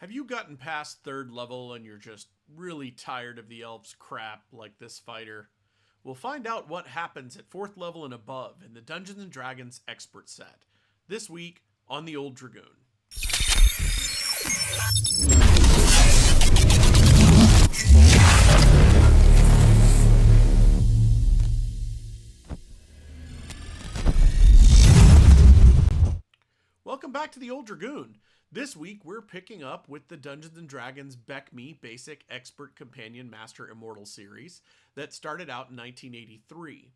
Have you gotten past third level and you're just really tired of the elves crap like this fighter? We'll find out what happens at fourth level and above in the Dungeons and Dragons expert set. This week on the Old Dragoon. Welcome back to the Old Dragoon. This week we're picking up with the Dungeons & Dragons BECMI Basic Expert Companion Master Immortal series that started out in 1983.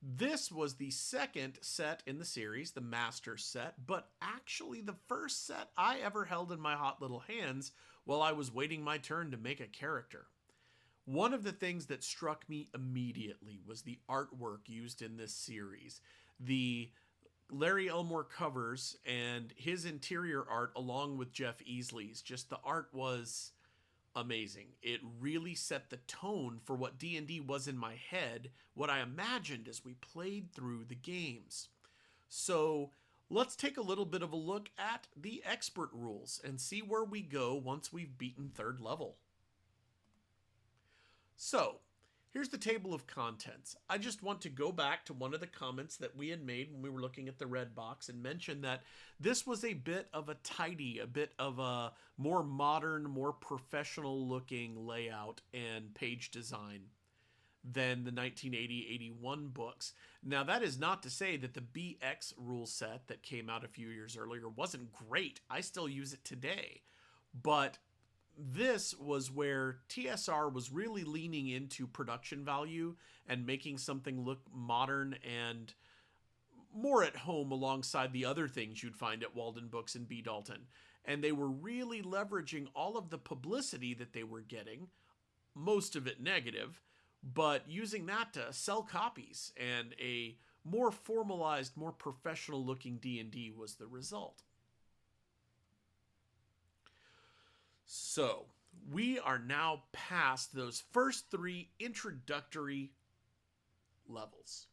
This was the second set in the series, the Master set, but actually the first set I ever held in my hot little hands while I was waiting my turn to make a character. One of the things that struck me immediately was the artwork used in this series. The Larry Elmore covers and his interior art along with Jeff Easley's. Just the art was amazing. It really set the tone for what D&D was in my head, what I imagined as we played through the games. So let's take a little bit of a look at the expert rules and see where we go once we've beaten third level. So here's the table of contents. I just want to go back to one of the comments that we had made when we were looking at the red box and mention that this was a bit of a tidy, a bit of a more modern, more professional looking layout and page design than the 1980-81 books. Now that is not to say that the BX rule set that came out a few years earlier wasn't great. I still use it today, but this was where TSR was really leaning into production value and making something look modern and more at home alongside the other things you'd find at Walden Books and B. Dalton. And they were really leveraging all of the publicity that they were getting, most of it negative, but using that to sell copies, and a more formalized, more professional looking D&D was the result. So, we are now past those first three introductory levels.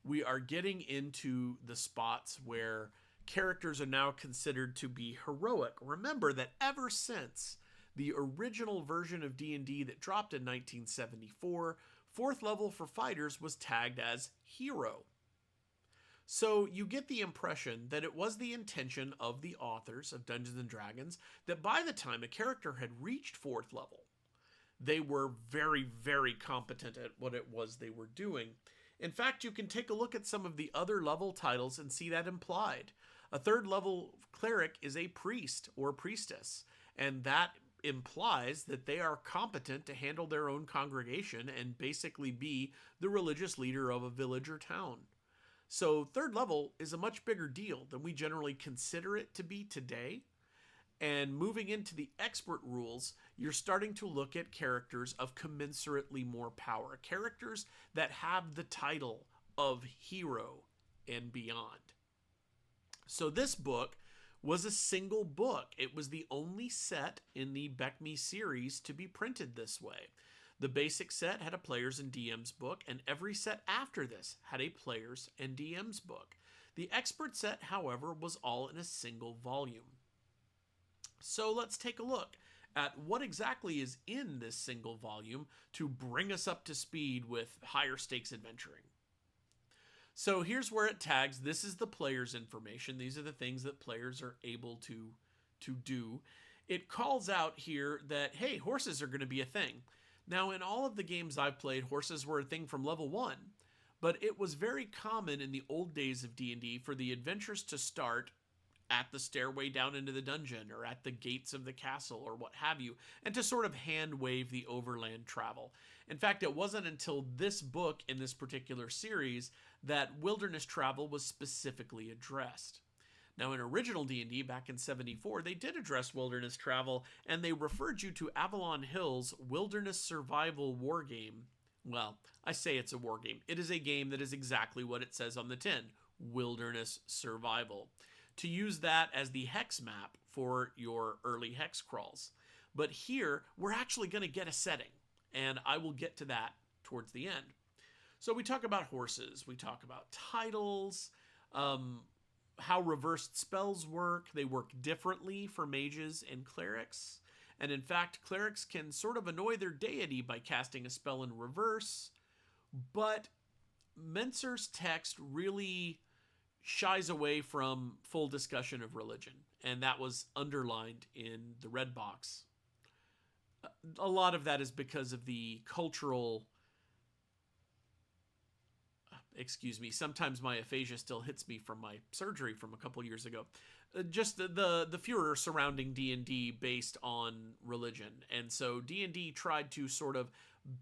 We are getting into the spots where characters are now considered to be heroic. Remember that ever since the original version of D&D that dropped in 1974, fourth level for fighters was tagged as hero. So you get the impression that it was the intention of the authors of Dungeons & Dragons that by the time a character had reached fourth level, they were very, very competent at what it was they were doing. In fact, you can take a look at some of the other level titles and see that implied. A third level cleric is a priest or priestess, and that implies that they are competent to handle their own congregation and basically be the religious leader of a village or town. So third level is a much bigger deal than we generally consider it to be today. And moving into the expert rules, you're starting to look at characters of commensurately more power. Characters that have the title of hero and beyond. So this book was a single book. It was the only set in the BECMI series to be printed this way. The basic set had a Players and DMs book, and every set after this had a Players and DMs book. The expert set, however, was all in a single volume. So let's take a look at what exactly is in this single volume to bring us up to speed with higher stakes adventuring. So here's where it tags. This is the players' information. These are the things that players are able to do. It calls out here that, hey, horses are going to be a thing. Now, in all of the games I've played, horses were a thing from level 1, but it was very common in the old days of D&D for the adventures to start at the stairway down into the dungeon or at the gates of the castle or what have you, and to sort of hand wave the overland travel. In fact, it wasn't until this book in this particular series that wilderness travel was specifically addressed. Now, in original D&D back in 74, they did address wilderness travel, and they referred you to Avalon Hill's Wilderness Survival War Game. Well, I say it's a war game. It is a game that is exactly what it says on the tin, Wilderness Survival. To use that as the hex map for your early hex crawls. But here, we're actually going to get a setting, and I will get to that towards the end. So we talk about horses, we talk about titles, how reversed spells work. They work differently for mages and clerics. And in fact, clerics can sort of annoy their deity by casting a spell in reverse. But Menser's text really shies away from full discussion of religion. And that was underlined in the red box. A lot of that is because of the cultural... Excuse me, sometimes my aphasia still hits me from my surgery from a couple years ago. Just the furor surrounding D&D based on religion. And so D&D tried to sort of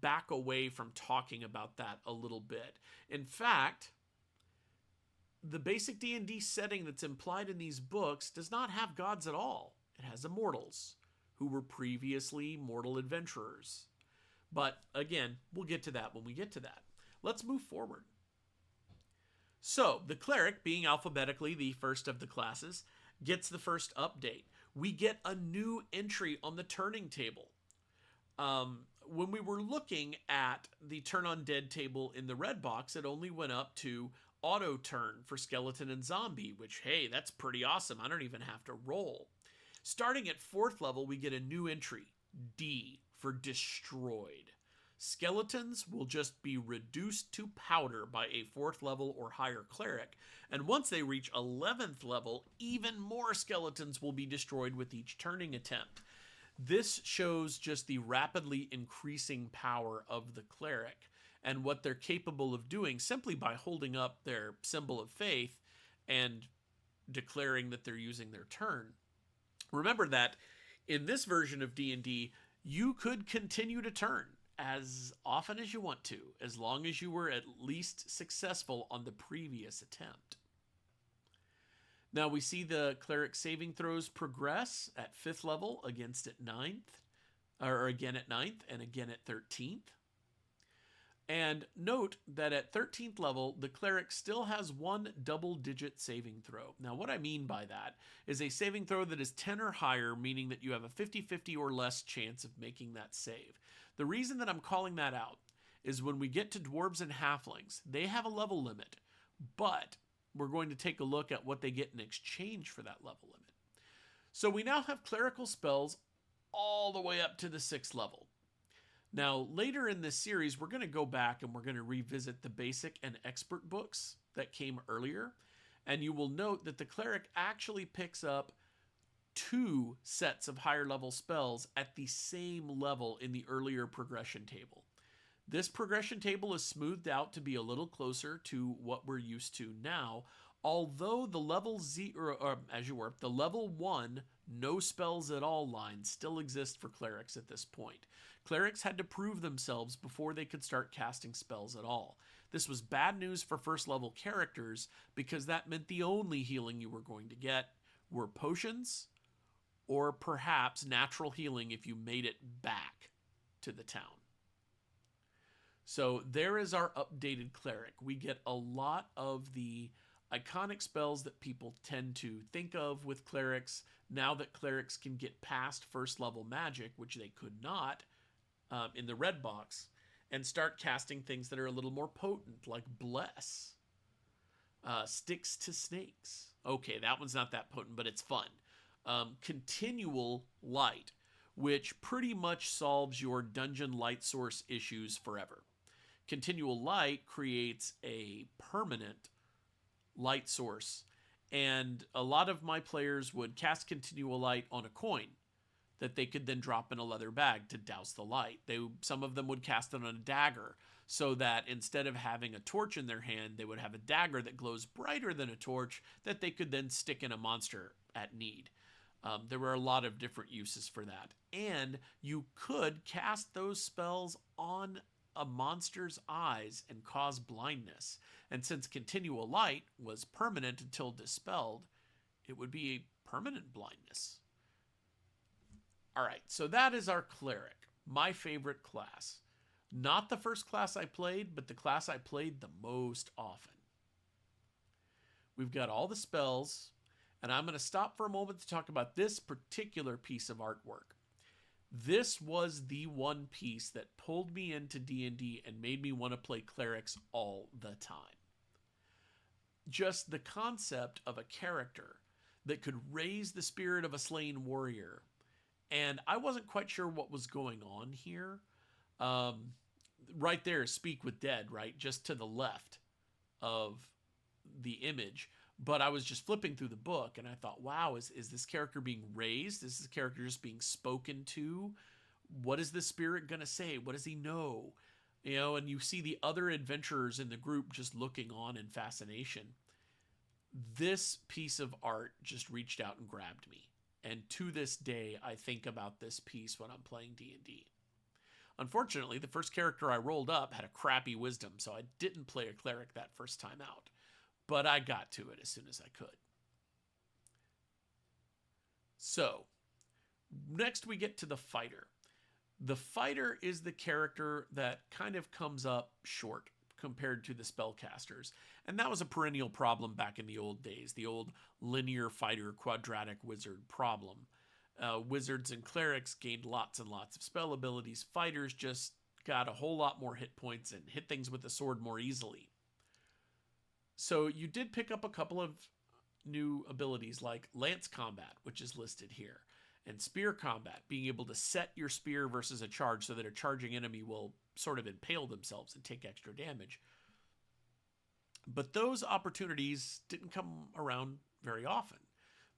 back away from talking about that a little bit. In fact, the basic D&D setting that's implied in these books does not have gods at all. It has immortals who were previously mortal adventurers. But again, we'll get to that when we get to that. Let's move forward. So, the cleric, being alphabetically the first of the classes, gets the first update. We get a new entry on the turning table. When we were looking at the turn on dead table in the red box, it only went up to auto turn for skeleton and zombie, which, hey, that's pretty awesome. I don't even have to roll. Starting at 4th level, we get a new entry, D, for destroyed. Skeletons will just be reduced to powder by a 4th level or higher cleric, and once they reach 11th level, even more skeletons will be destroyed with each turning attempt. This shows just the rapidly increasing power of the cleric and what they're capable of doing simply by holding up their symbol of faith and declaring that they're using their turn. Remember that in this version of D&D, you could continue to turn as often as you want to, as long as you were at least successful on the previous attempt. Now we see the cleric saving throws progress at 5th level against at 9th, or again at 9th and again at 13th. And note that at 13th level, the cleric still has one double-digit saving throw. Now, what I mean by that is a saving throw that is 10 or higher, meaning that you have a 50-50 or less chance of making that save. The reason that I'm calling that out is when we get to dwarves and halflings, they have a level limit, but we're going to take a look at what they get in exchange for that level limit. So we now have clerical spells all the way up to the 6th level. Now, later in this series, we're going to go back and we're going to revisit the basic and expert books that came earlier. And you will note that the cleric actually picks up 2 sets of higher level spells at the same level in the earlier progression table. This progression table is smoothed out to be a little closer to what we're used to now, although the level 0, or as you were, the level 1 no spells at all line still exists for clerics at this point. Clerics had to prove themselves before they could start casting spells at all. This was bad news for first level characters because that meant the only healing you were going to get were potions or perhaps natural healing if you made it back to the town. So there is our updated cleric. We get a lot of the iconic spells that people tend to think of with clerics now that clerics can get past first level magic, which they could not in the red box, and start casting things that are a little more potent, like Bless. Sticks to Snakes. Okay, that one's not that potent, but it's fun. Continual Light, which pretty much solves your dungeon light source issues forever. Continual Light creates a permanent light source, and a lot of my players would cast Continual Light on a coin that they could then drop in a leather bag to douse the light. Some of them would cast it on a dagger, so that instead of having a torch in their hand, they would have a dagger that glows brighter than a torch that they could then stick in a monster at need. There were a lot of different uses for that. And you could cast those spells on a monster's eyes and cause blindness. And since Continual Light was permanent until dispelled, it would be a permanent blindness. All right, so that is our cleric, my favorite class. Not the first class I played, but the class I played the most often. We've got all the spells, and I'm going to stop for a moment to talk about this particular piece of artwork. This was the one piece that pulled me into D&D and made me want to play clerics all the time. just the concept of a character that could raise the spirit of a slain warrior. And I wasn't quite sure what was going on here. Um, right there is Speak with Dead, right? Just to the left of the image. But I was just flipping through the book and I thought, wow, is this character being raised? Is this character just being spoken to? What is this spirit going to say? What does he know? You know, and you see the other adventurers in the group just looking on in fascination. This piece of art just reached out and grabbed me. And to this day, I think about this piece when I'm playing D&D. Unfortunately, the first character I rolled up had a crappy wisdom, so I didn't play a cleric that first time out. But I got to it as soon as I could. So, next we get to the fighter. The fighter is the character that kind of comes up short compared to the spellcasters. And that was a perennial problem back in the old days, the old linear fighter quadratic wizard problem. Wizards and clerics gained lots and lots of spell abilities. Fighters just got a whole lot more hit points and hit things with the sword more easily. So you did pick up a couple of new abilities like lance combat, which is listed here, and spear combat, being able to set your spear versus a charge so that a charging enemy will sort of impale themselves and take extra damage. But those opportunities didn't come around very often.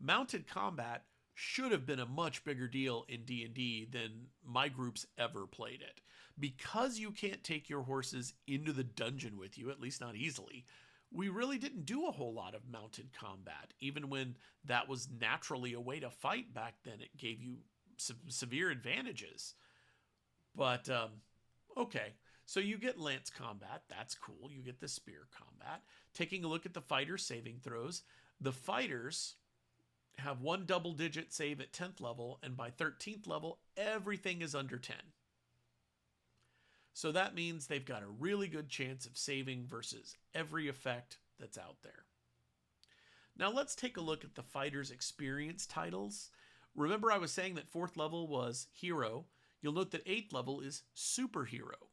Mounted combat should have been a much bigger deal in D&D than my groups ever played it. Because you can't take your horses into the dungeon with you, at least not easily, we really didn't do a whole lot of mounted combat. Even when that was naturally a way to fight back then, it gave you some severe advantages. But, okay. So you get lance combat. That's cool. You get the spear combat. Taking a look at the fighter saving throws. The fighters have one double-digit save at 10th level, and by 13th level, everything is under 10. So that means they've got a really good chance of saving versus every effect that's out there. Now let's take a look at the fighter's experience titles. Remember I was saying that 4th level was hero. You'll note that 8th level is superhero.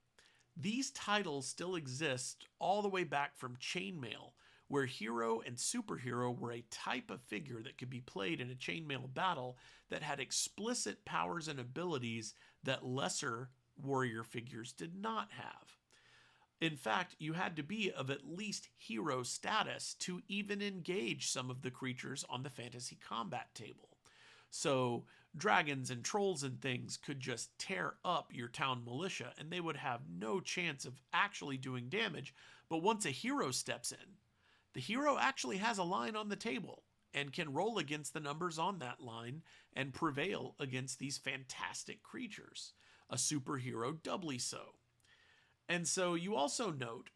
These titles still exist all the way back from chainmail, where hero and superhero were a type of figure that could be played in a chainmail battle that had explicit powers and abilities that lesser warrior figures did not have. In fact, you had to be of at least hero status to even engage some of the creatures on the fantasy combat table. So dragons and trolls and things could just tear up your town militia and they would have no chance of actually doing damage. But once a hero steps in, the hero actually has a line on the table and can roll against the numbers on that line and prevail against these fantastic creatures. A superhero doubly so. And so you also note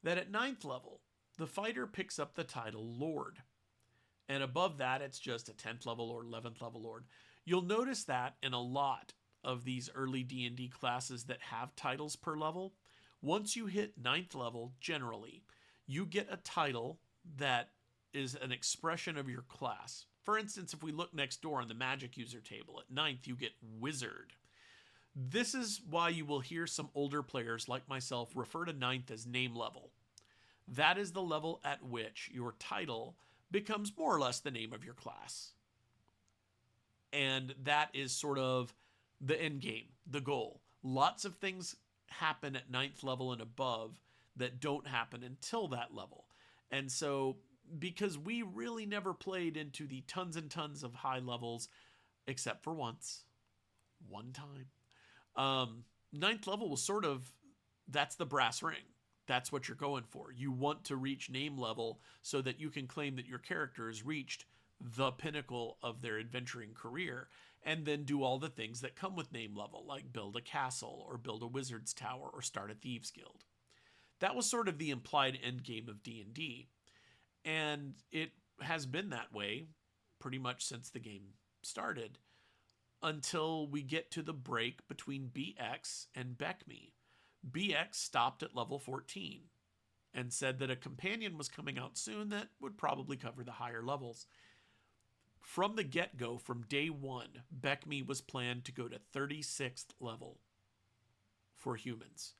that at 9th level, the fighter picks up the title Lord. And above that, it's just a 10th level or 11th level Lord. You'll notice that in a lot of these early D&D classes that have titles per level, once you hit 9th level, generally, you get a title that is an expression of your class. For instance, if we look next door on the magic user table, at 9th, you get Wizard. This is why you will hear some older players like myself refer to 9th as name level. That is the level at which your title becomes more or less the name of your class. And that is sort of the end game, the goal. Lots of things happen at 9th level and above that don't happen until that level. And so, because we really never played into the tons and tons of high levels, except for one time. 9th level was sort of, that's the brass ring. That's what you're going for. You want to reach name level so that you can claim that your character has reached the pinnacle of their adventuring career and then do all the things that come with name level, like build a castle or build a wizard's tower or start a thieves guild. That was sort of the implied end game of D&D. And it has been that way pretty much since the game started, until we get to the break between BX and BECMI. BX stopped at level 14 and said that a companion was coming out soon that would probably cover the higher levels. From the get-go, from day one, BECMI was planned to go to 36th level for humans.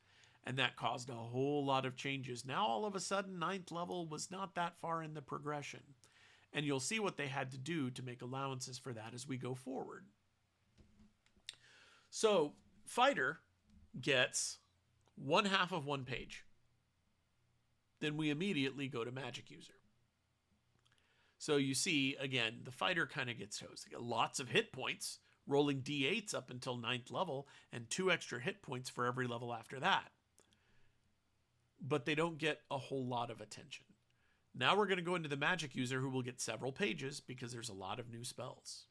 And that caused a whole lot of changes. Now, all of a sudden, ninth level was not that far in the progression. And you'll see what they had to do to make allowances for that as we go forward. So, fighter gets 1/2 of 1 page. Then we immediately go to magic user. So you see, again, the fighter kind of gets toast. They get lots of hit points, rolling d8s up until 9th level, and 2 extra hit points for every level after that. But they don't get a whole lot of attention. Now we're going to go into the magic user, who will get several pages because there's a lot of new spells.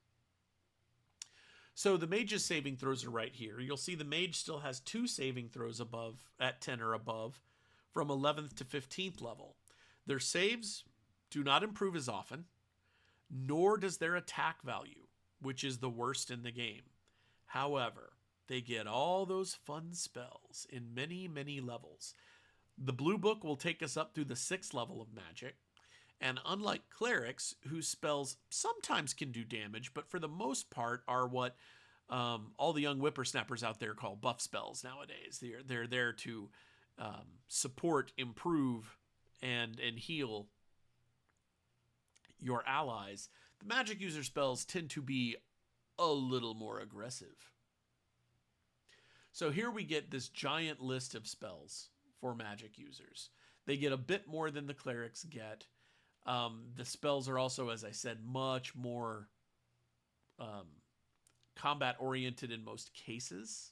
So the mage's saving throws are right here. You'll see the mage still has 2 saving throws above at 10 or above from 11th to 15th level. Their saves do not improve as often, nor does their attack value, which is the worst in the game. However, they get all those fun spells in many, many levels. The Blue Book will take us up through the 6th level of magic, and unlike clerics, whose spells sometimes can do damage, but for the most part are what all the young whippersnappers out there call buff spells nowadays. They're there to support, improve, and heal your allies. The magic user spells tend to be a little more aggressive. So here we get this giant list of spells for magic users. They get a bit more than the clerics get. The spells are also, as I said, much more combat oriented in most cases.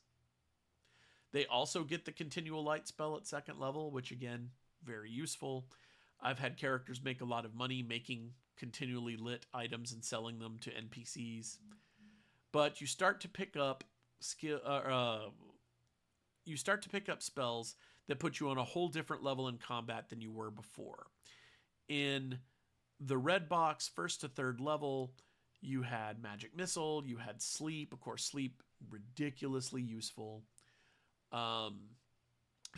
They also get the continual light spell at 2nd level, which again, very useful. I've had characters make a lot of money making continually lit items and selling them to NPCs. But you start to pick up spells that put you on a whole different level in combat than you were before. In the red box, 1st to 3rd level, you had Magic Missile, you had Sleep. Of course, Sleep, ridiculously useful.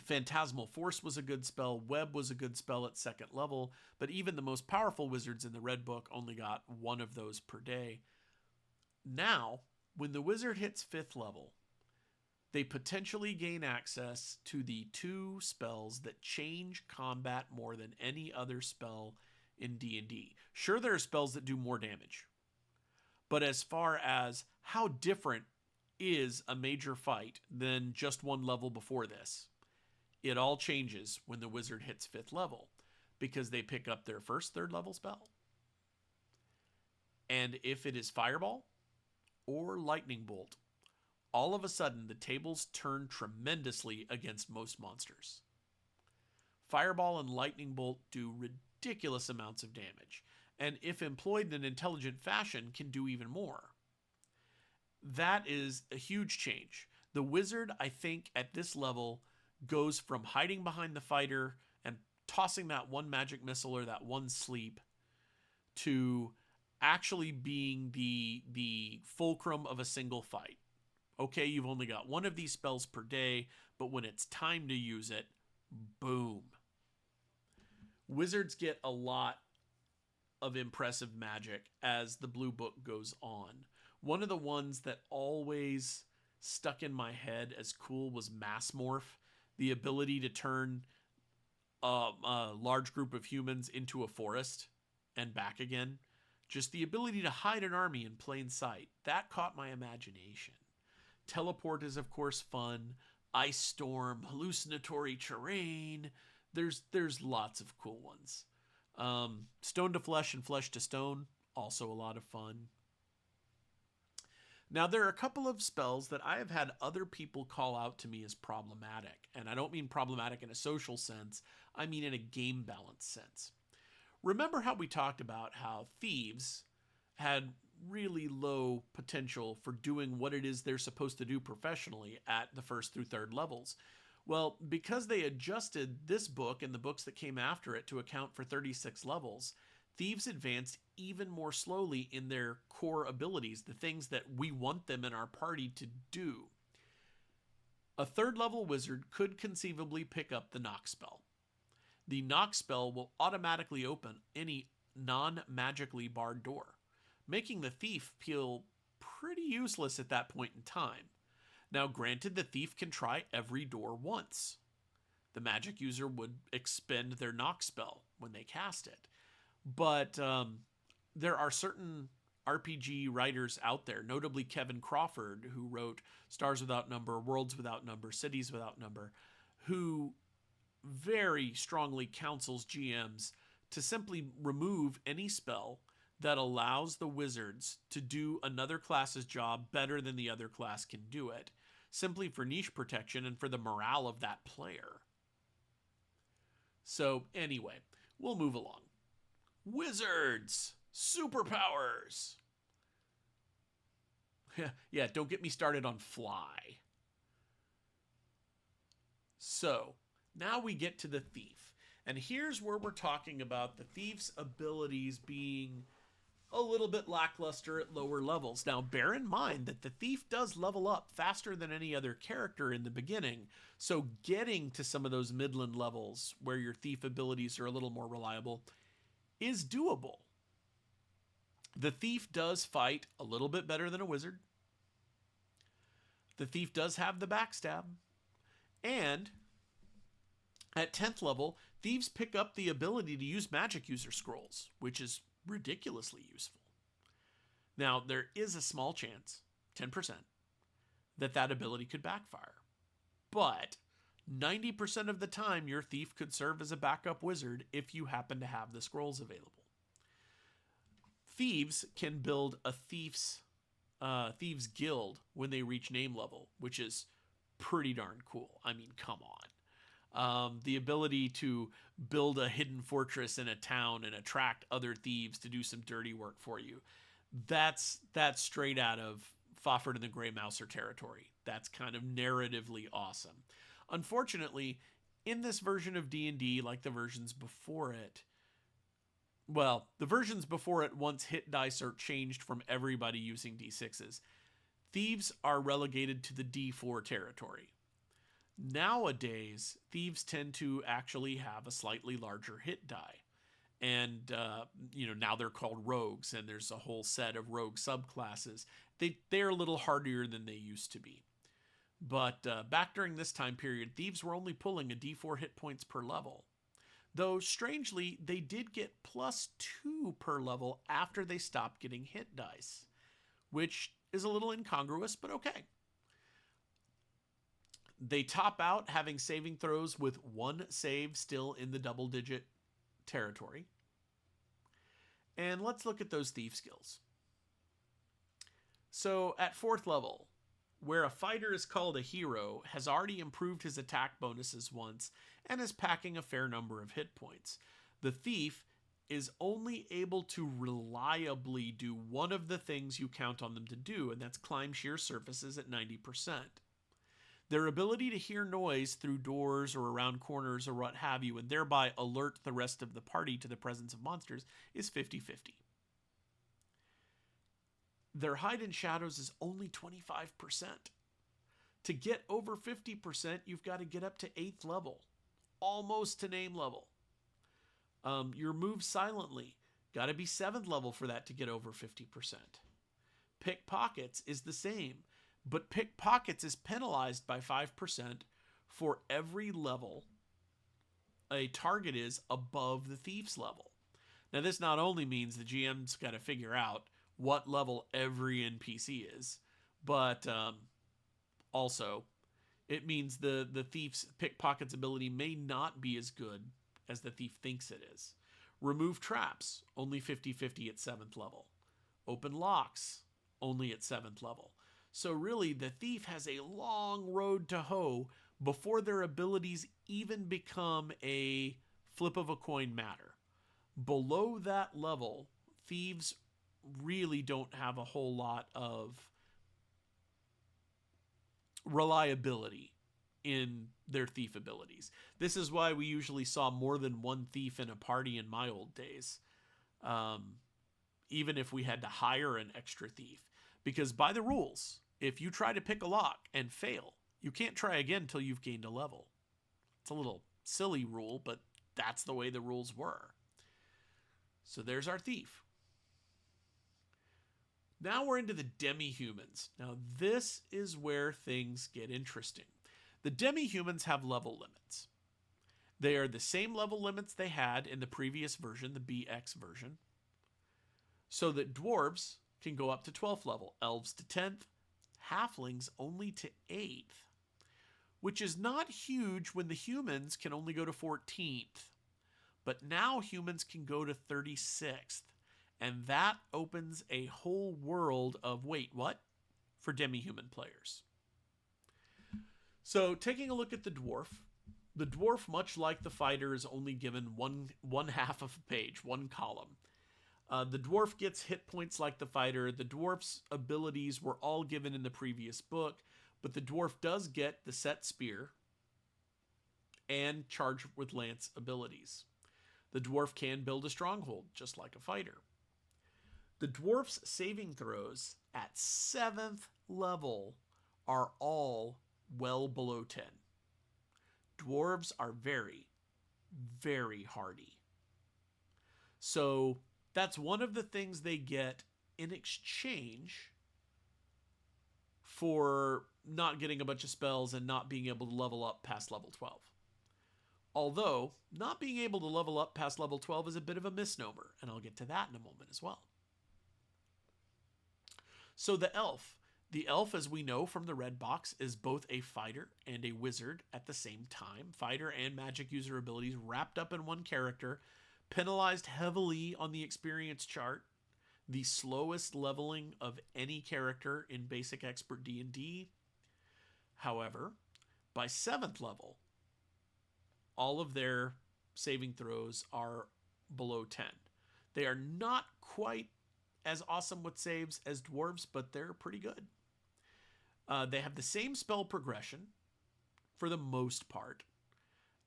Phantasmal Force was a good spell. Web was a good spell at 2nd level, but even the most powerful wizards in the red book only got 1 of those per day. Now, when the wizard hits 5th level, they potentially gain access to the 2 spells that change combat more than any other spell in D&D. Sure, there are spells that do more damage, but as far as how different is a major fight than just 1 level before this, it all changes when the wizard hits 5th level, because they pick up their 1st, 3rd level spell. And if it is Fireball or Lightning Bolt, all of a sudden the tables turn tremendously against most monsters. Fireball and Lightning Bolt do ridiculous amounts of damage, and if employed in an intelligent fashion, can do even more. That is a huge change. The wizard, I think, at this level goes from hiding behind the fighter and tossing that 1 magic missile or that 1 sleep to actually being the fulcrum of a single fight. Okay, you've only got 1 of these spells per day, but when it's time to use it, boom. Wizards get a lot of impressive magic as the Blue Book goes on. One of the ones that always stuck in my head as cool was Mass Morph, the ability to turn a large group of humans into a forest and back again. Just the ability to hide an army in plain sight. That caught my imagination. Teleport is, of course, fun. Ice Storm, hallucinatory terrain. There's lots of cool ones. Stone to Flesh and Flesh to Stone, also a lot of fun. Now, there are a couple of spells that I have had other people call out to me as problematic. And I don't mean problematic in a social sense. I mean in a game balance sense. Remember how we talked about how thieves had really low potential for doing what it is they're supposed to do professionally at the 1st through 3rd levels? Well, because they adjusted this book and the books that came after it to account for 36 levels, thieves advanced even more slowly in their core abilities, the things that we want them in our party to do. A 3rd level wizard could conceivably pick up the knock spell. The knock spell will automatically open any non-magically barred door, making the thief feel pretty useless at that point in time. Now, granted, the thief can try every door once, The magic user would expend their knock spell when they cast it. But there are certain RPG writers out there, notably Kevin Crawford, who wrote Stars Without Number, Worlds Without Number, Cities Without Number, who very strongly counsels GMs to simply remove any spell that allows the wizards to do another class's job better than the other class can do it, simply for niche protection and for the morale of that player. So anyway, we'll move along. Wizards! Superpowers! Yeah, don't get me started on fly. So, now we get to the thief. And here's where we're talking about the thief's abilities being a little bit lackluster at lower levels. Now, bear in mind that the thief does level up faster than any other character in the beginning, so getting to some of those midland levels where your thief abilities are a little more reliable is doable. The thief does fight a little bit better than a wizard. The thief does have the backstab. And at 10th level, thieves pick up the ability to use magic user scrolls, which is ridiculously useful. Now, there is a small chance, 10%, that ability could backfire. But 90% of the time, your thief could serve as a backup wizard if you happen to have the scrolls available. Thieves can build a thieves guild when they reach name level, which is pretty darn cool. I mean, come on. The ability to build a hidden fortress in a town and attract other thieves to do some dirty work for you. That's straight out of Fafhrd and the Grey Mouser territory. That's kind of narratively awesome. Unfortunately, in this version of D&D, like the versions before it, well, the versions before it, once hit dice are changed from everybody using D6s, thieves are relegated to the D4 territory. Nowadays, thieves tend to actually have a slightly larger hit die. And, now they're called rogues, and there's a whole set of rogue subclasses. They're a little hardier than they used to be. But back during this time period, thieves were only pulling a D4 hit points per level. Though, strangely, they did get +2 per level after they stopped getting hit dice, which is a little incongruous, but okay. They top out having saving throws with 1 save still in the double-digit territory. And let's look at those thief skills. So, at 4th level, where a fighter is called a hero, has already improved his attack bonuses once, and is packing a fair number of hit points. The thief is only able to reliably do one of the things you count on them to do, and that's climb sheer surfaces at 90%. Their ability to hear noise through doors or around corners or what have you, and thereby alert the rest of the party to the presence of monsters, is 50-50. Their hide in shadows is only 25%. To get over 50%, you've got to get up to 8th level, almost to name level. Your move silently, got to be 7th level for that to get over 50%. Pickpockets is the same, but pickpockets is penalized by 5% for every level a target is above the thief's level. Now, this not only means the GM's got to figure out what level every NPC is, but also it means the thief's pickpocket's ability may not be as good as the thief thinks it is. Remove traps, only 50-50 at 7th level. Open locks, only at 7th level. So really, the thief has a long road to hoe before their abilities even become a flip of a coin matter. Below that level, thieves really don't have a whole lot of reliability in their thief abilities. This is why we usually saw more than one thief in a party in my old days, even if we had to hire an extra thief. Because by the rules, if you try to pick a lock and fail, you can't try again until you've gained a level. It's a little silly rule, but that's the way the rules were. So there's our thief. Now we're into the demi-humans. Now this is where things get interesting. The demi-humans have level limits. They are the same level limits they had in the previous version, the BX version, so that dwarves can go up to 12th level, elves to 10th, halflings only to 8th, which is not huge when the humans can only go to 14th. But now humans can go to 36th, and that opens a whole world of, wait, what? For demi-human players. So taking a look at the dwarf, much like the fighter, is only given one half of a page, one column. The dwarf gets hit points like the fighter. The dwarf's abilities were all given in the previous book, but the dwarf does get the set spear and charge with lance abilities. The dwarf can build a stronghold, just like a fighter. The dwarf's saving throws at 7th level are all well below 10. Dwarves are very, very hardy. So that's one of the things they get in exchange for not getting a bunch of spells and not being able to level up past level 12. Although, not being able to level up past level 12 is a bit of a misnomer, and I'll get to that in a moment as well. So the elf, as we know from the red box, is both a fighter and a wizard at the same time. Fighter and magic user abilities wrapped up in one character, penalized heavily on the experience chart, the slowest leveling of any character in basic expert D&D. However, by 7th level, all of their saving throws are below 10. They are not quite as awesome with saves as dwarves, but they're pretty good. They have the same spell progression, for the most part,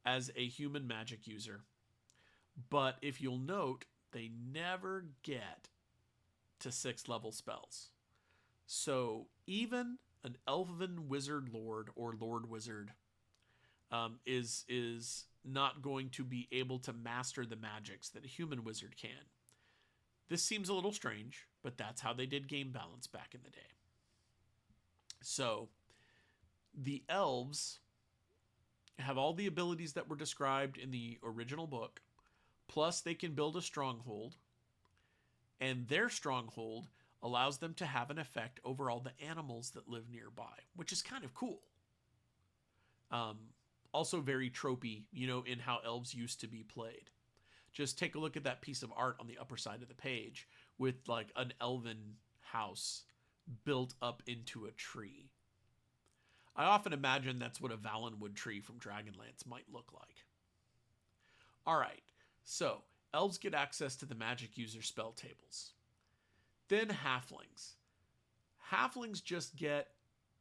as a human magic user. But if you'll note, they never get to 6th level spells. So even an elven wizard lord or lord wizard is not going to be able to master the magics that a human wizard can. This seems a little strange, but that's how they did game balance back in the day. So the elves have all the abilities that were described in the original book, plus they can build a stronghold, and their stronghold allows them to have an effect over all the animals that live nearby, which is kind of cool. Also very tropey, in how elves used to be played. Just take a look at that piece of art on the upper side of the page with like an elven house built up into a tree. I often imagine that's what a Valenwood tree from Dragonlance might look like. All right, so elves get access to the magic user spell tables. Then halflings. Halflings just get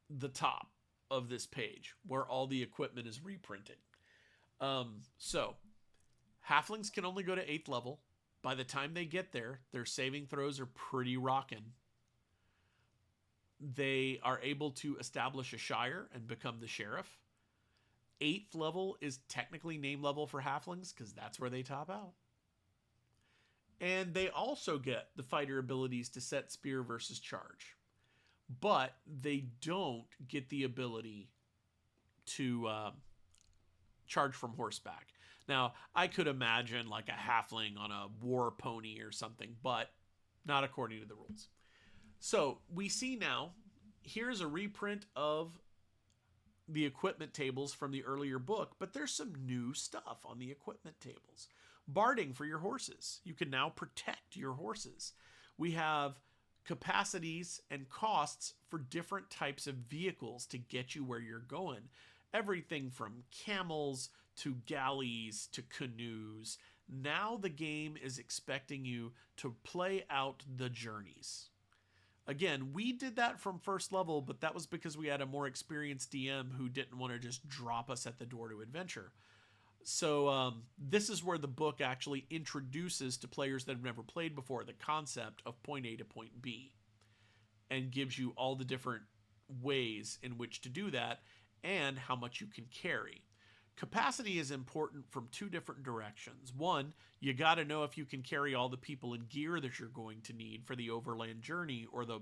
the top of this page where all the equipment is reprinted. So halflings can only go to 8th level. By the time they get there, their saving throws are pretty rockin'. They are able to establish a shire and become the sheriff. 8th level is technically name level for halflings because that's where they top out. And they also get the fighter abilities to set spear versus charge. But they don't get the ability to charge from horseback. Now, I could imagine like a halfling on a war pony or something, but not according to the rules. So we see now, here's a reprint of the equipment tables from the earlier book, but there's some new stuff on the equipment tables. Barding for your horses. You can now protect your horses. We have capacities and costs for different types of vehicles to get you where you're going. Everything from camels to galleys to canoes. Now the game is expecting you to play out the journeys. Again, we did that from first level, but that was because we had a more experienced DM who didn't want to just drop us at the door to adventure. So this is where the book actually introduces to players that have never played before the concept of point A to point B and gives you all the different ways in which to do that and how much you can carry. Capacity is important from two different directions. One, you got to know if you can carry all the people and gear that you're going to need for the overland journey or the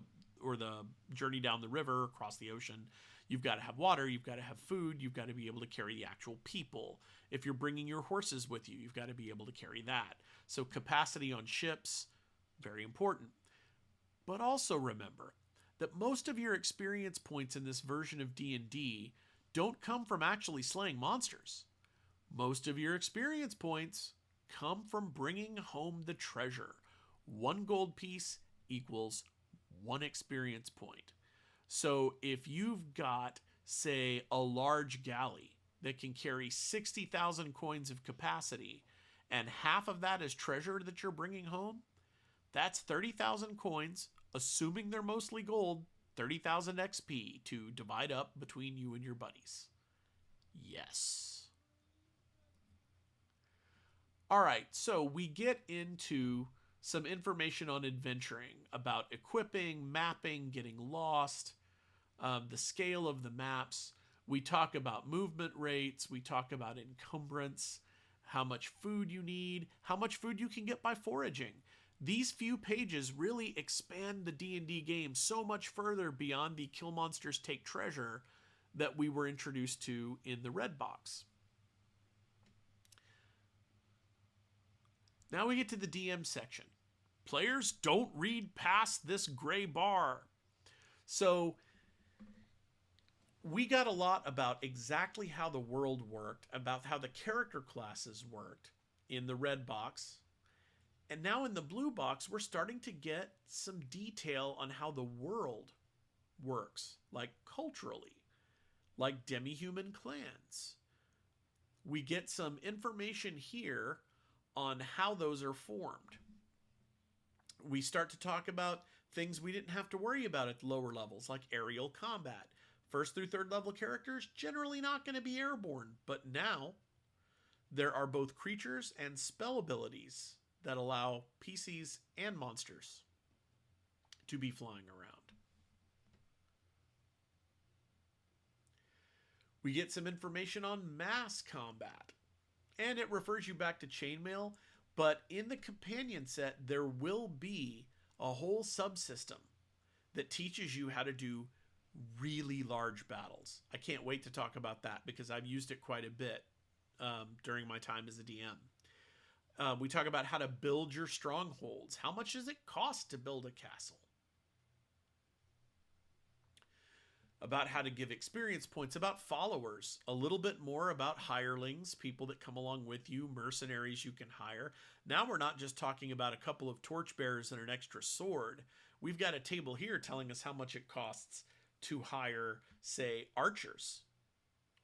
journey down the river, across the ocean. You've got to have water, you've got to have food, you've got to be able to carry the actual people. If you're bringing your horses with you, you've got to be able to carry that. So capacity on ships, very important. But also remember that most of your experience points in this version of D&D don't come from actually slaying monsters. Most of your experience points come from bringing home the treasure. 1 gold piece equals 1 experience point. So if you've got, say, a large galley that can carry 60,000 coins of capacity, and half of that is treasure that you're bringing home, that's 30,000 coins, assuming they're mostly gold, 30,000 XP to divide up between you and your buddies. Yes. All right, so we get into some information on adventuring about equipping, mapping, getting lost, the scale of the maps. We talk about movement rates. We talk about encumbrance, how much food you need, how much food you can get by foraging. These few pages really expand the D&D game so much further beyond the kill monsters, take treasure that we were introduced to in the red box. Now we get to the DM section. Players don't read past this gray bar. So we got a lot about exactly how the world worked, about how the character classes worked in the red box. And now in the blue box, we're starting to get some detail on how the world works, like culturally, like demi-human clans. We get some information here on how those are formed. We start to talk about things we didn't have to worry about at lower levels, like aerial combat. First through third level characters, generally not going to be airborne, but now there are both creatures and spell abilities that allow PCs and monsters to be flying around. We get some information on mass combat, and it refers you back to chainmail, but in the companion set, there will be a whole subsystem that teaches you how to do really large battles. I can't wait to talk about that because I've used it quite a bit during my time as a DM. We talk about how to build your strongholds. How much does it cost to build a castle? About how to give experience points, about followers, a little bit more about hirelings, people that come along with you, mercenaries you can hire. Now we're not just talking about a couple of torchbearers and an extra sword. We've got a table here telling us how much it costs to hire, say, archers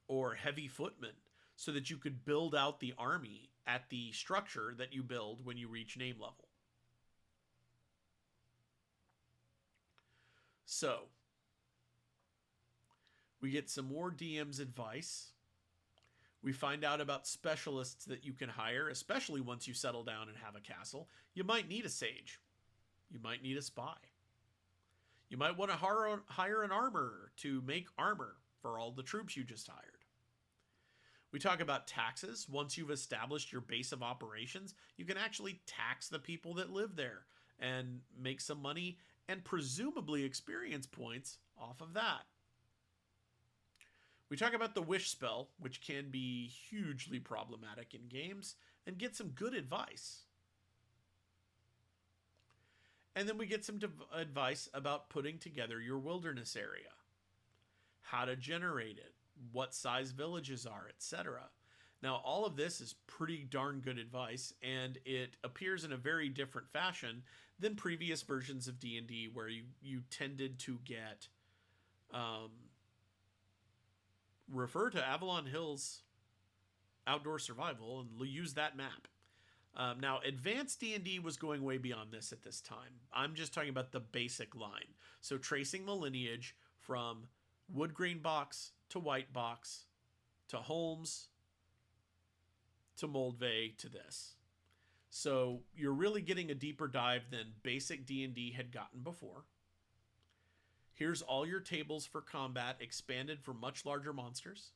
or heavy footmen so that you could build out the army at the structure that you build when you reach name level. So we get some more DM's advice. We find out about specialists that you can hire, especially once you settle down and have a castle. You might need a sage. You might need a spy. You might want to hire an armorer to make armor for all the troops you just hired. We talk about taxes. Once you've established your base of operations, you can actually tax the people that live there and make some money and presumably experience points off of that. We talk about the wish spell, which can be hugely problematic in games, and get some good advice. And then we get some advice about putting together your wilderness area, how to generate it, what size villages are, etc. Now, all of this is pretty darn good advice, and it appears in a very different fashion than previous versions of D&D, where you tended to get refer to Avalon Hill's Outdoor Survival and use that map. Now, advanced D&D was going way beyond this at this time. I'm just talking about the basic line. So tracing the lineage from wood grain box to white box to Holmes to Moldvay to this. So you're really getting a deeper dive than basic D&D had gotten before. Here's all your tables for combat expanded for much larger monsters.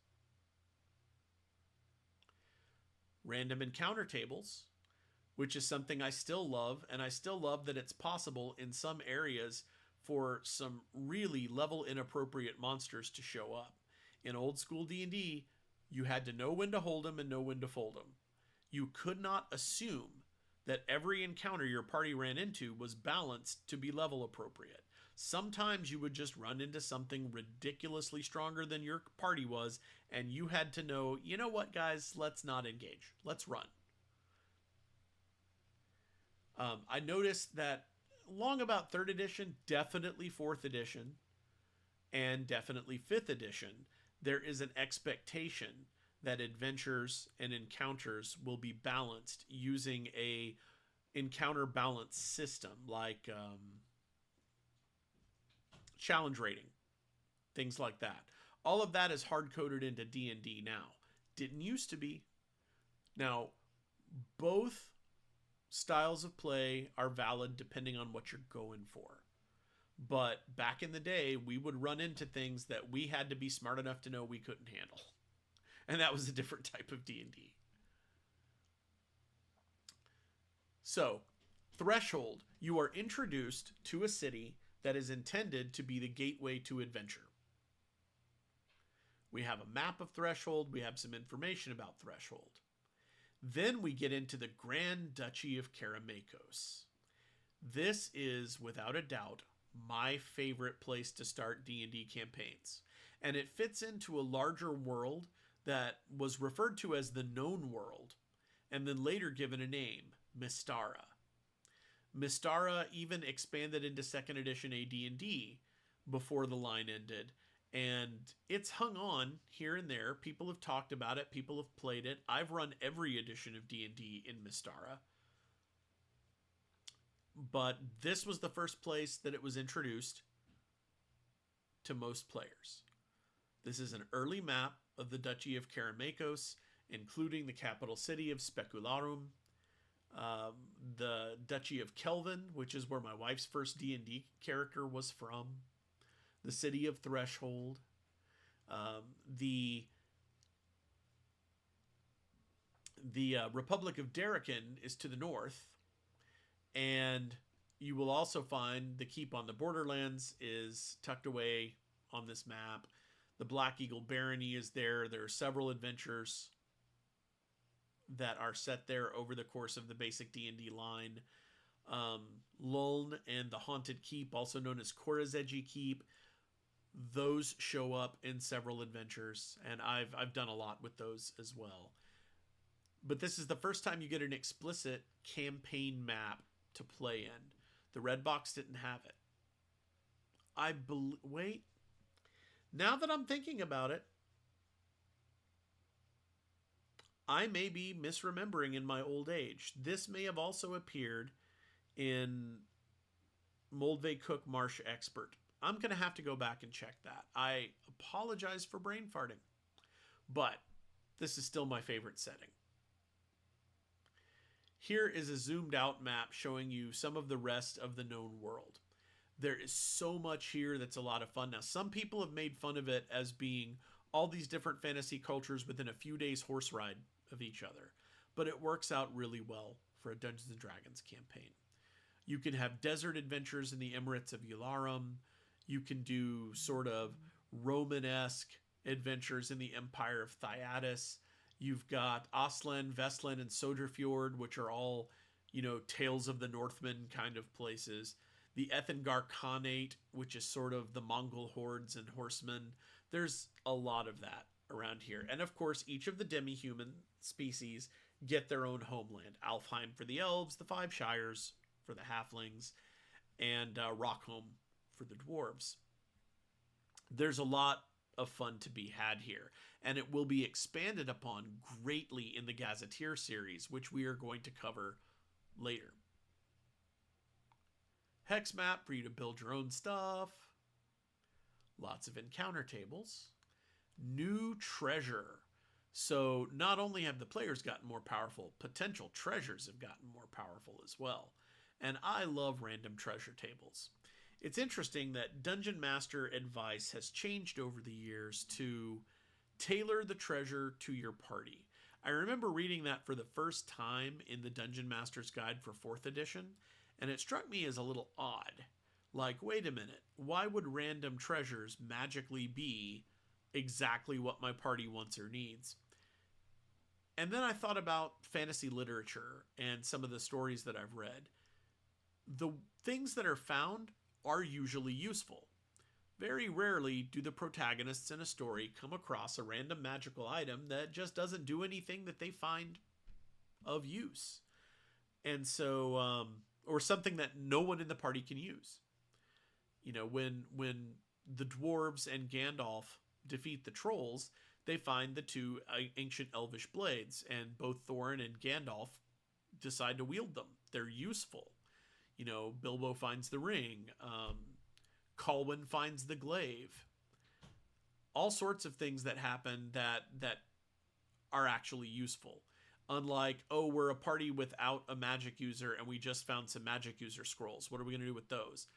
Random encounter tables, which is something I still love, and I still love that it's possible in some areas for some really level inappropriate monsters to show up. In old school D&D, you had to know when to hold them and know when to fold them. You could not assume that every encounter your party ran into was balanced to be level appropriate. Sometimes you would just run into something ridiculously stronger than your party was, and you had to know, you know what, guys, let's not engage. Let's run. I noticed that long about 3rd edition, definitely 4th edition, and definitely 5th edition, there is an expectation that adventures and encounters will be balanced using a encounter balance system like challenge rating, things like that. All of that is hard-coded into D&D now. Didn't used to be. Now, both styles of play are valid depending on what you're going for. But back in the day, we would run into things that we had to be smart enough to know we couldn't handle. And that was a different type of D&D. So, Threshold, you are introduced to a city that is intended to be the gateway to adventure. We have a map of Threshold. We have some information about Threshold. Then we get into the Grand Duchy of Karamakos. This is, without a doubt, my favorite place to start D&D campaigns. And it fits into a larger world that was referred to as the Known World, and then later given a name, Mystara. Mystara even expanded into 2nd edition AD&D before the line ended, and it's hung on here and there. People have talked about it. People have played it. I've run every edition of D&D in Mystara. But this was the first place that it was introduced to most players. This is an early map of the Duchy of Karamakos, including the capital city of Specularum, the Duchy of Kelvin, which is where my wife's first D&D character was from, the city of Threshold, the Republic of Darrican is to the north, and you will also find the Keep on the Borderlands is tucked away on this map. The Black Eagle Barony is there. There are several adventures that are set there over the course of the basic D&D line. Luln and the Haunted Keep, also known as Korazegi Keep, those show up in several adventures, and I've done a lot with those as well. But this is the first time you get an explicit campaign map to play in. The Red Box didn't have it. Wait. Now that I'm thinking about it, I may be misremembering in my old age. This may have also appeared in Moldvay Cook Marsh Expert. I'm going to have to go back and check that. I apologize for brain farting. But this is still my favorite setting. Here is a zoomed out map showing you some of the rest of the known world. There is so much here that's a lot of fun. Now, some people have made fun of it as being all these different fantasy cultures within a few days horse ride of each other. But it works out really well for a Dungeons & Dragons campaign. You can have desert adventures in the Emirates of Yularum. You can do sort of Romanesque adventures in the Empire of Thyatis. You've got Aslan, Vestland, and Soderfjord, which are all, Tales of the Northmen kind of places. The Ethengar Khanate, which is sort of the Mongol hordes and horsemen. There's a lot of that around here. And of course, each of the demi-human species get their own homeland. Alfheim for the elves, the Five Shires for the halflings, and Rockholm for the dwarves. There's a lot of fun to be had here, and it will be expanded upon greatly in the Gazetteer series, which we are going to cover later. Hex map for you to build your own stuff. Lots of encounter tables. New treasure. So not only have the players gotten more powerful, potential treasures have gotten more powerful as well. And I love random treasure tables. It's interesting that Dungeon Master advice has changed over the years to tailor the treasure to your party. I remember reading that for the first time in the Dungeon Master's Guide for 4th edition, and it struck me as a little odd. Like, wait a minute, why would random treasures magically be exactly what my party wants or needs? And then I thought about fantasy literature and some of the stories that I've read. The things that are found are usually useful. Very rarely do the protagonists in a story come across a random magical item that just doesn't do anything that they find of use. And so, or something that no one in the party can use. You know, when the dwarves and Gandalf defeat the trolls, they find the two ancient elvish blades, and both Thorin and Gandalf decide to wield them. They're useful. You know, Bilbo finds the ring. Colwyn finds the glaive. All sorts of things that happen that are actually useful. Unlike, oh, we're a party without a magic user and we just found some magic user scrolls. What are we going to do with those?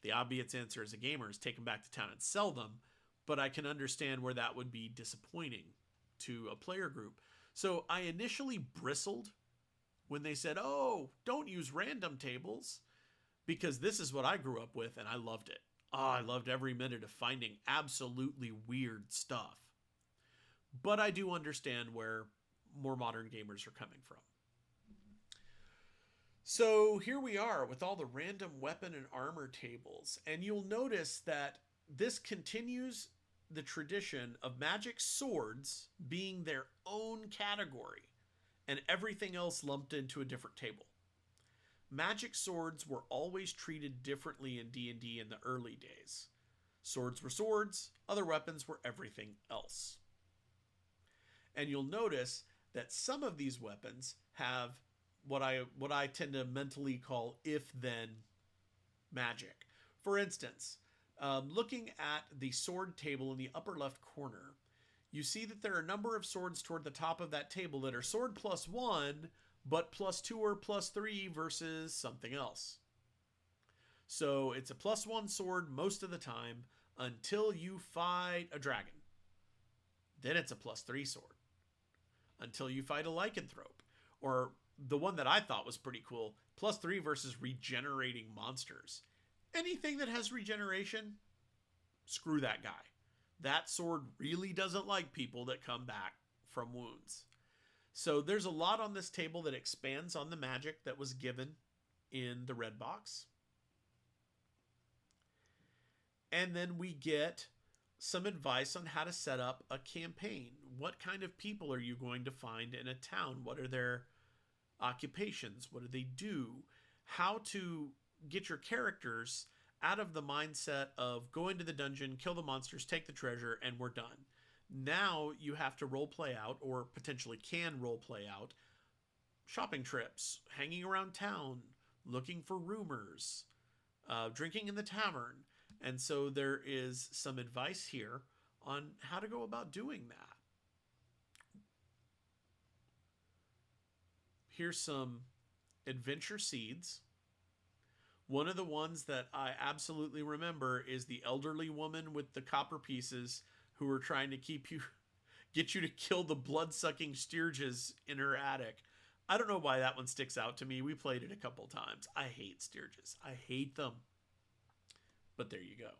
The obvious answer as a gamer is take them back to town and sell them, but I can understand where that would be disappointing to a player group. So I initially bristled when they said, oh, don't use random tables, because this is what I grew up with and I loved it. Oh, I loved every minute of finding absolutely weird stuff. But I do understand where more modern gamers are coming from. So here we are with all the random weapon and armor tables, and you'll notice that this continues the tradition of magic swords being their own category and everything else lumped into a different table. Magic swords were always treated differently in D&D in the early days. Swords were swords, other weapons were everything else. And you'll notice that some of these weapons have what I tend to mentally call if-then magic. For instance, looking at the sword table in the upper left corner, you see that there are a number of swords toward the top of that table that are sword +1, but +2 or +3 versus something else. So it's a +1 sword most of the time until you fight a dragon. Then it's a +3 sword until you fight a lycanthrope. Or the one that I thought was pretty cool, +3 versus regenerating monsters. Anything that has regeneration, screw that guy. That sword really doesn't like people that come back from wounds. So there's a lot on this table that expands on the magic that was given in the red box. And then we get some advice on how to set up a campaign. What kind of people are you going to find in a town? What are their occupations? What do they do? How to get your characters out of the mindset of go into the dungeon, kill the monsters, take the treasure, and we're done. Now you have to role play out, or potentially can role play out, shopping trips, hanging around town, looking for rumors, drinking in the tavern. And so there is some advice here on how to go about doing that. Here's some adventure seeds. One of the ones that I absolutely remember is the elderly woman with the copper pieces who were trying to get you to kill the blood-sucking Stirges in her attic. I don't know why that one sticks out to me. We played it a couple times. I hate Stirges. I hate them. But there you go.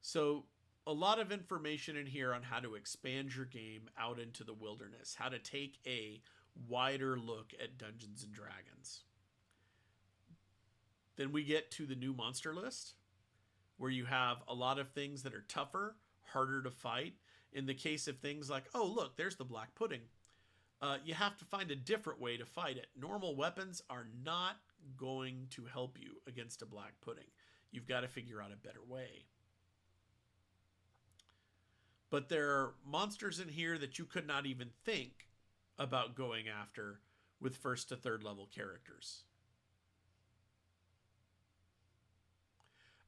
So a lot of information in here on how to expand your game out into the wilderness, how to take a wider look at Dungeons and Dragons. Then we get to the new monster list, where you have a lot of things that are tougher, harder to fight. In the case of things like, oh, look, there's the black pudding. You have to find a different way to fight it. Normal weapons are not going to help you against a black pudding. You've got to figure out a better way. But there are monsters in here that you could not even think about going after with first to third level characters.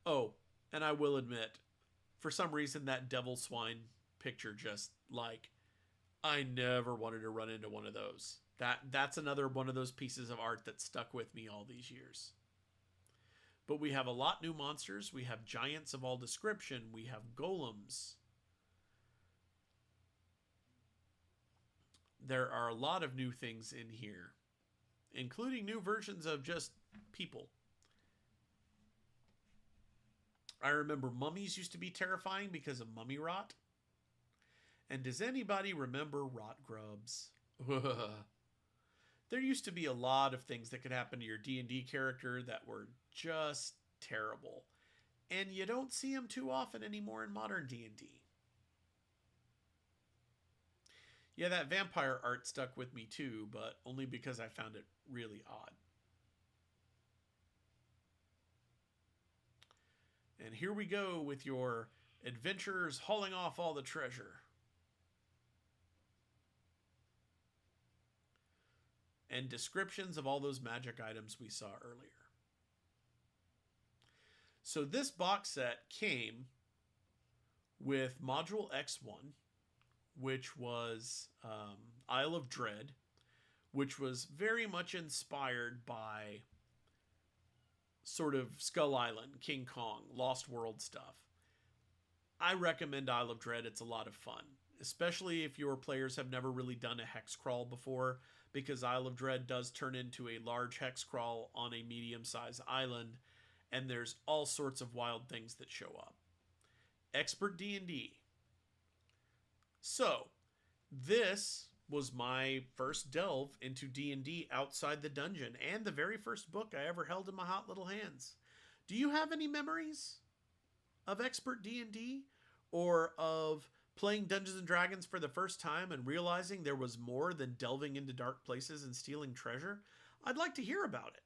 Oh, and I will admit, for some reason that devil swine picture just like, I never wanted to run into one of those. That's another one of those pieces of art that stuck with me all these years. But we have a lot new monsters. We have giants of all description. We have golems. There are a lot of new things in here, including new versions of just people. I remember mummies used to be terrifying because of mummy rot. And does anybody remember rot grubs? There used to be a lot of things that could happen to your D&D character that were just terrible. And you don't see them too often anymore in modern D&D. Yeah, that vampire art stuck with me too, but only because I found it really odd. And here we go with your adventurers hauling off all the treasure. And descriptions of all those magic items we saw earlier. So this box set came with Module X1, which was Isle of Dread, which was very much inspired by sort of Skull Island, King Kong, Lost World stuff. I recommend Isle of Dread. It's a lot of fun, especially if your players have never really done a hex crawl before, because Isle of Dread does turn into a large hex crawl on a medium-sized island, and there's all sorts of wild things that show up. Expert D&D. So, this was my first delve into D&D outside the dungeon, and the very first book I ever held in my hot little hands. Do you have any memories of Expert D&D, or of playing Dungeons and Dragons for the first time and realizing there was more than delving into dark places and stealing treasure? I'd like to hear about it.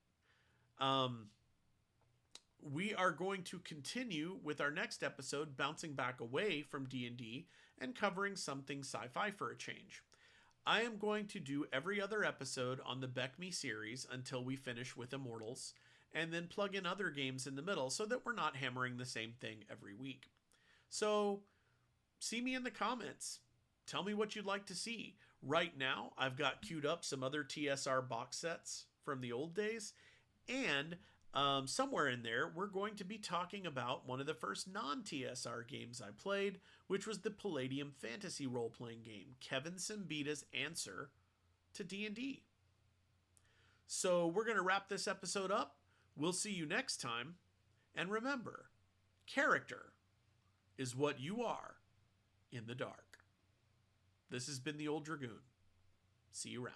We are going to continue with our next episode, bouncing back away from D&D and covering something sci-fi for a change. I am going to do every other episode on the BECMI series until we finish with Immortals, and then plug in other games in the middle so that we're not hammering the same thing every week. So, see me in the comments. Tell me what you'd like to see. Right now, I've got queued up some other TSR box sets from the old days, and somewhere in there, we're going to be talking about one of the first non-TSR games I played, which was the Palladium Fantasy role-playing game, Kevin Simbita's answer to D&D. So we're going to wrap this episode up. We'll see you next time. And remember, character is what you are in the dark. This has been the Old Dragoon. See you around.